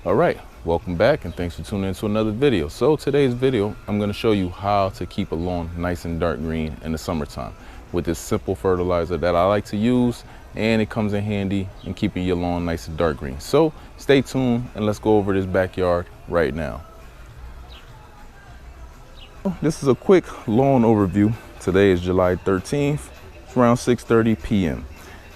All right, welcome back and thanks for tuning in to another video. So today's video, I'm going to show you how to keep a lawn nice and dark green in the summertime with this simple fertilizer that I like to use, and it comes in handy in keeping your lawn nice and dark green. So stay tuned and let's go over this backyard right now. This is a quick lawn overview. Today is July 13th. It's around 6:30 p.m.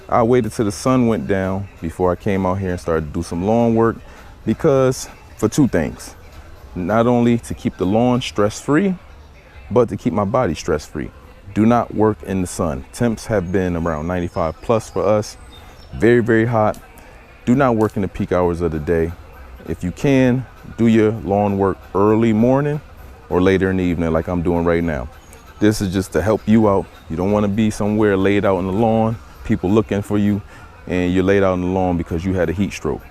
I waited till the sun went down before I came out here and started to do some lawn work, because for two things: not only to keep the lawn stress-free, but to keep my body stress-free. Do not work in the sun. Temps have been around 95 plus for us. Very, very hot. Do not work in the peak hours of the day. If you can, do your lawn work early morning or later in the evening like I'm doing right now. This is just to help you out. You don't want to be somewhere laid out in the lawn, people looking for you, and you're laid out in the lawn because you had a heat stroke.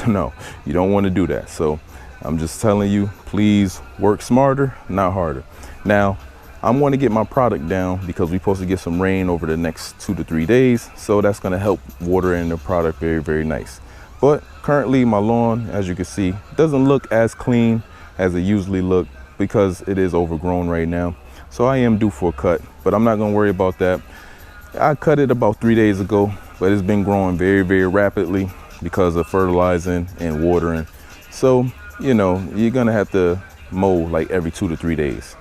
No, you don't want to do that. So I'm just telling you, please work smarter, not harder. Now, I'm going to get my product down because we're supposed to get some rain over the next 2 to 3 days. So that's going to help water in the product very, very nice. But currently my lawn, as you can see, doesn't look as clean as it usually look because it is overgrown right now. So I am due for a cut, but I'm not going to worry about that. I cut it about 3 days ago, but it's been growing very, very rapidly because of fertilizing and watering. So, you know, you're gonna have to mow like every 2 to 3 days.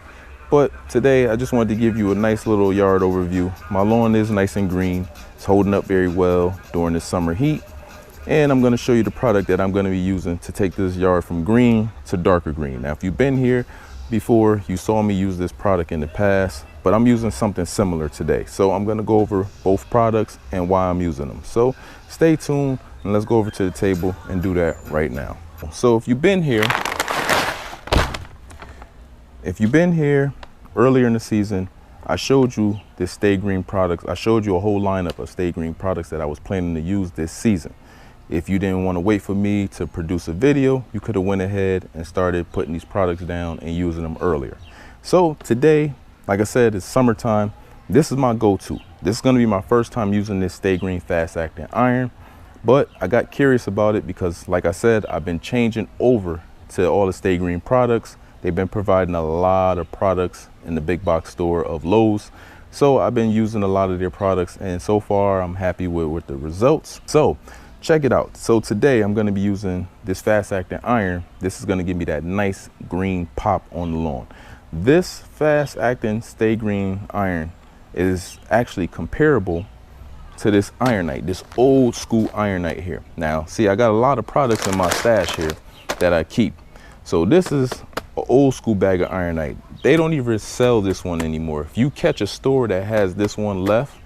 But today I just wanted to give you a nice little yard overview. My lawn is nice and green. It's holding up very well during the summer heat. And I'm gonna show you the product that I'm gonna be using to take this yard from green to darker green. Now, if you've been here before, you saw me use this product in the past, but I'm using something similar today. So I'm gonna go over both products and why I'm using them. So stay tuned and let's go over to the table and do that right now. So if you've been here earlier in the season, I showed you this Stay Green products. I showed you a whole lineup of Stay Green products that I was planning to use this season. If you didn't want to wait for me to produce a video, you could have went ahead and started putting these products down and using them earlier. So today, like I said, it's summertime. This is my go-to. This is going to be my first time using this Stay Green fast acting iron, but I got curious about it because, like I said, I've been changing over to all the Stay Green products. They've been providing a lot of products in the big box store of Lowe's. So I've been using a lot of their products, and so far I'm happy with the results. So check it out. So today I'm going to be using this fast acting iron. This is going to give me that nice green pop on the lawn. This fast acting Stay Green iron is actually comparable to this ironite, this old school ironite here. Now, see, I got a lot of products in my stash here that I keep. So this is an old school bag of ironite. They don't even sell this one anymore. If you catch a store that has this one left,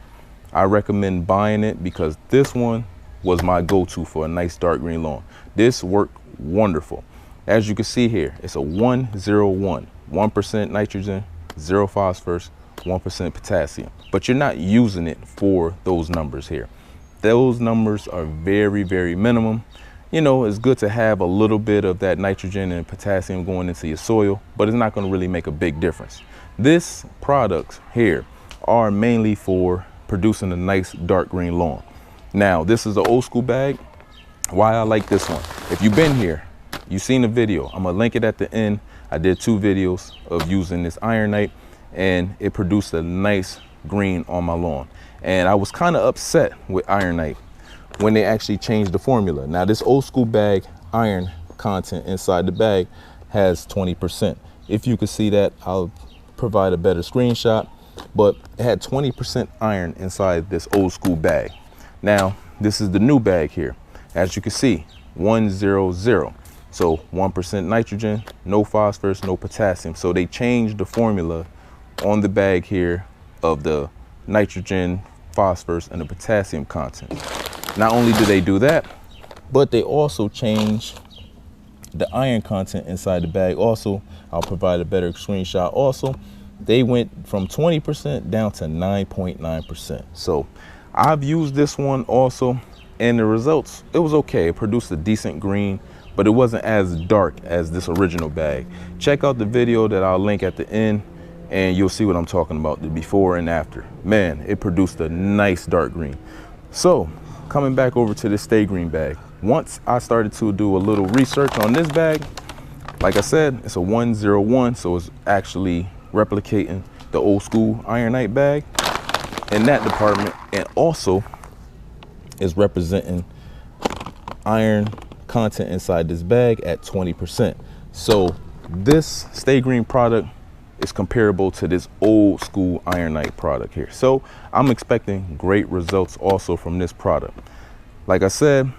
I recommend buying it because this one was my go-to for a nice dark green lawn. This worked wonderful. As you can see here, it's a 101, 1% nitrogen, 0 phosphorus, 1% potassium, but you're not using it for those numbers here. Those numbers are very, very minimum. You know, it's good to have a little bit of that nitrogen and potassium going into your soil, but it's not going to really make a big difference. This products here are mainly for producing a nice dark green lawn. Now, this is an old school bag. Why I like this one: if you've been here, you've seen the video. I'm gonna link it at the end. I did 2 videos of using this ironite, and it produced a nice green on my lawn. And I was kind of upset with ironite when they actually changed the formula. Now, this old school bag iron content inside the bag has 20%. If you could see that, I'll provide a better screenshot, but it had 20% iron inside this old school bag. Now, this is the new bag here. As you can see, 100. So 1% nitrogen, no phosphorus, no potassium. So they changed the formula on the bag here of the nitrogen, phosphorus, and the potassium content. Not only did they do that, but they also changed the iron content inside the bag. Also, I'll provide a better screenshot. Also, they went from 20% down to 9.9%. So I've used this one also, and the results, it was okay. It produced a decent green, but it wasn't as dark as this original bag. Check out the video that I'll link at the end, and you'll see what I'm talking about, the before and after. Man, it produced a nice dark green. So coming back over to this Stay Green bag, once I started to do a little research on this bag, like I said, it's a 101, so it's actually replicating the old school Ironite bag in that department, and also is representing iron content inside this bag at 20%. So this Stay Green product is comparable to this old school Ironite product here. So I'm expecting great results also from this product. Like I said,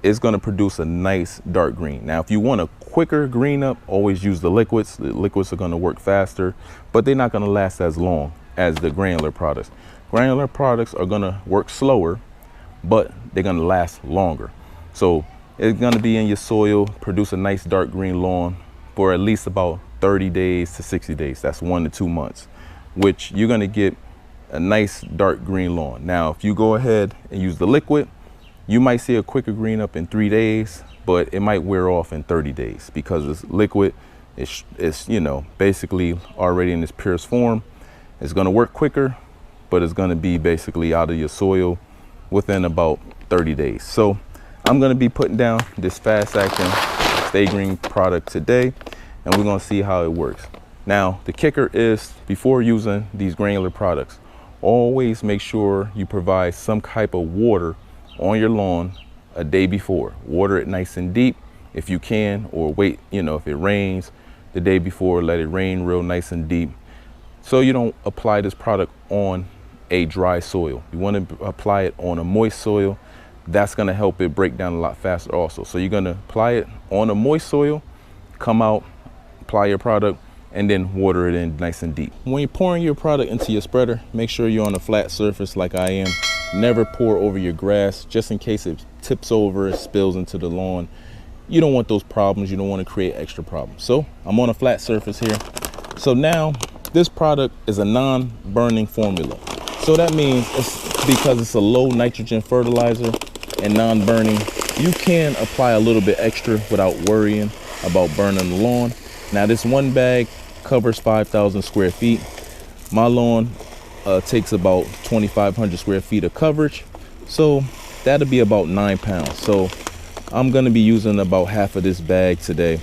it's going to produce a nice dark green. Now, if you want a quicker green up, always use the liquids. The liquids are going to work faster, but they're not going to last as long as the granular products. Granular products are going to work slower, but they're going to last longer. So it's going to be in your soil, produce a nice dark green lawn for at least about 30 days to 60 days. That's 1 to 2 months, which you're going to get a nice dark green lawn. Now, if you go ahead and use the liquid, you might see a quicker green up in 3 days, but it might wear off in 30 days because it's liquid. It's you know, basically already in its purest form. It's going to work quicker, but it's going to be basically out of your soil within about 30 days. So I'm going to be putting down this fast acting Stay Green product today, and we're going to see how it works. Now, the kicker is, before using these granular products, always make sure you provide some type of water on your lawn a day before. Water it nice and deep if you can, or wait, you know, if it rains the day before, let it rain real nice and deep, so you don't apply this product on a dry soil. You want to apply it on a moist soil. That's going to help it break down a lot faster also. So you're going to apply it on a moist soil, come out, apply your product, and then water it in nice and deep. When you're pouring your product into your spreader, make sure you're on a flat surface like I am. Never pour over your grass, just in case it tips over, it spills into the lawn. You don't want those problems. You don't want to create extra problems. So I'm on a flat surface here. So now this product is a non-burning formula. So that means because it's a low nitrogen fertilizer and non-burning, you can apply a little bit extra without worrying about burning the lawn. Now, this one bag covers 5,000 square feet. My lawn takes about 2,500 square feet of coverage. So that'll be about 9 pounds. So I'm going to be using about half of this bag today.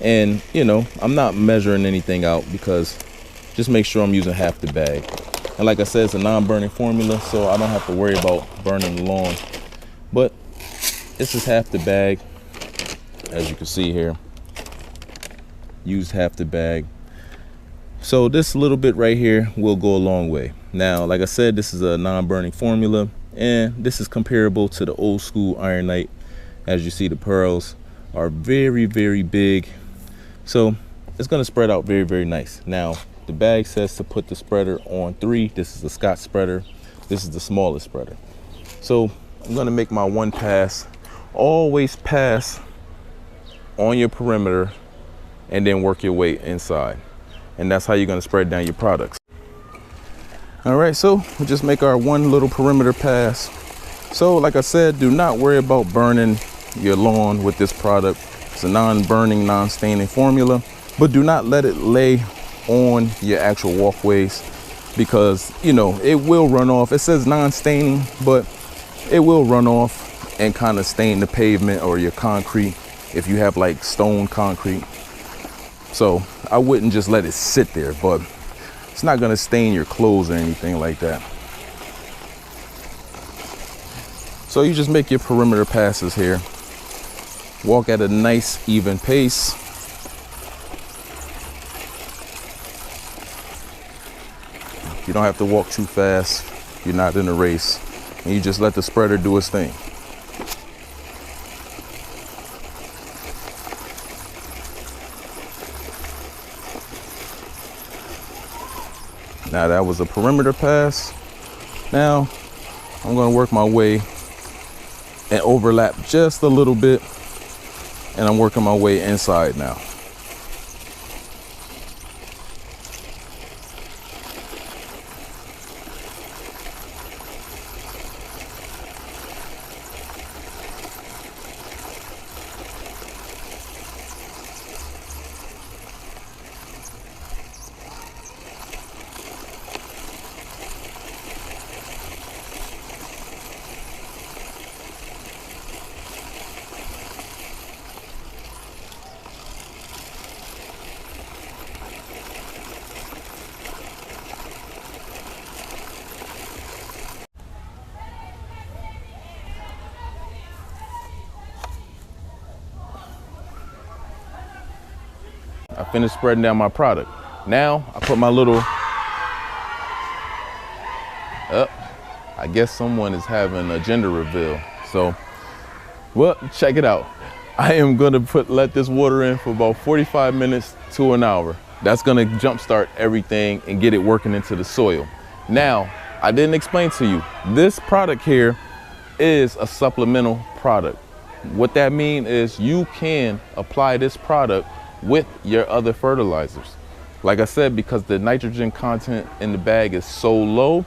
And, you know, I'm not measuring anything out, because just make sure I'm using half the bag. And like I said, it's a non-burning formula, so I don't have to worry about burning the lawn. But this is half the bag, as you can see here. Use half the bag. So this little bit right here will go a long way. Now, like I said, this is a non-burning formula, and this is comparable to the old school Ironite. As you see, the pearls are very, very big. So it's going to spread out very, very nice. Now, the bag says to put the spreader on 3. This is the Scott spreader. This is the smallest spreader. So I'm going to make my one pass. Always pass on your perimeter and then work your way inside. And that's how you're going to spread down your products. All right, so we'll just make our one little perimeter pass. So like I said, do not worry about burning your lawn with this product. It's a non-burning, non-staining formula, but do not let it lay on your actual walkways, because, you know, it will run off. It says non-staining, but it will run off and kind of stain the pavement or your concrete if you have like stone concrete. So I wouldn't just let it sit there, but it's not going to stain your clothes or anything like that. So you just make your perimeter passes here. Walk at a nice even pace. You don't have to walk too fast. You're not in a race. And you just let the spreader do its thing. Now that was a perimeter pass. Now I'm going to work my way and overlap just a little bit, and I'm working my way inside now. I finished spreading down my product. Now I put my little, I guess someone is having a gender reveal. So, well, check it out. I am gonna let this water in for about 45 minutes to an hour. That's gonna jumpstart everything and get it working into the soil. Now, I didn't explain to you, this product here is a supplemental product. What that means is you can apply this product with your other fertilizers. Like I said, because the nitrogen content in the bag is so low,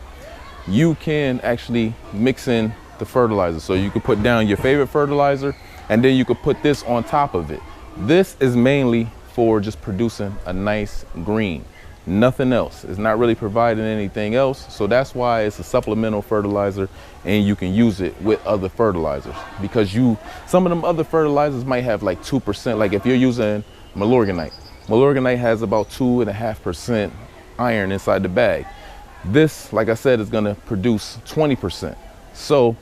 you can actually mix in the fertilizer. So you can put down your favorite fertilizer and then you could put this on top of it. This is mainly for just producing a nice green, nothing else. It's not really providing anything else. So that's why it's a supplemental fertilizer and you can use it with other fertilizers, because some of them other fertilizers might have like 2%. Like if you're using Milorganite has about 2.5% iron inside the bag. This, like I said, is gonna produce 20%. So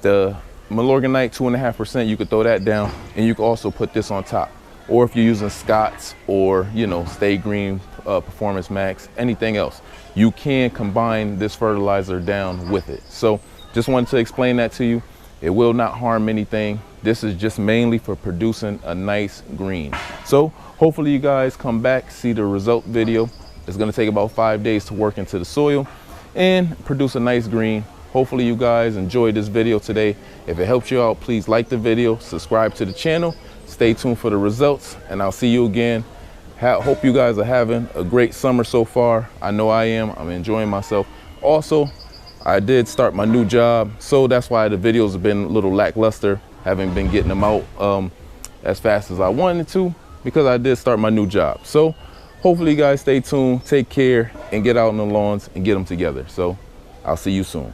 the Milorganite 2.5%, you could throw that down and you can also put this on top. Or if you're using Scott's or, Stay Green, Performance Max, anything else, you can combine this fertilizer down with it. So just wanted to explain that to you. It will not harm anything. This is just mainly for producing a nice green. So hopefully you guys come back, see the result video. It's gonna take about 5 days to work into the soil and produce a nice green. Hopefully you guys enjoyed this video today. If it helped you out, please like the video, subscribe to the channel, stay tuned for the results, and I'll see you again. Hope you guys are having a great summer so far. I know I am. I'm enjoying myself. Also, I did start my new job, so that's why the videos have been a little lackluster. Haven't been getting them out as fast as I wanted to, because I did start my new job. So hopefully you guys stay tuned, take care, and get out on the lawns and get them together. So I'll see you soon.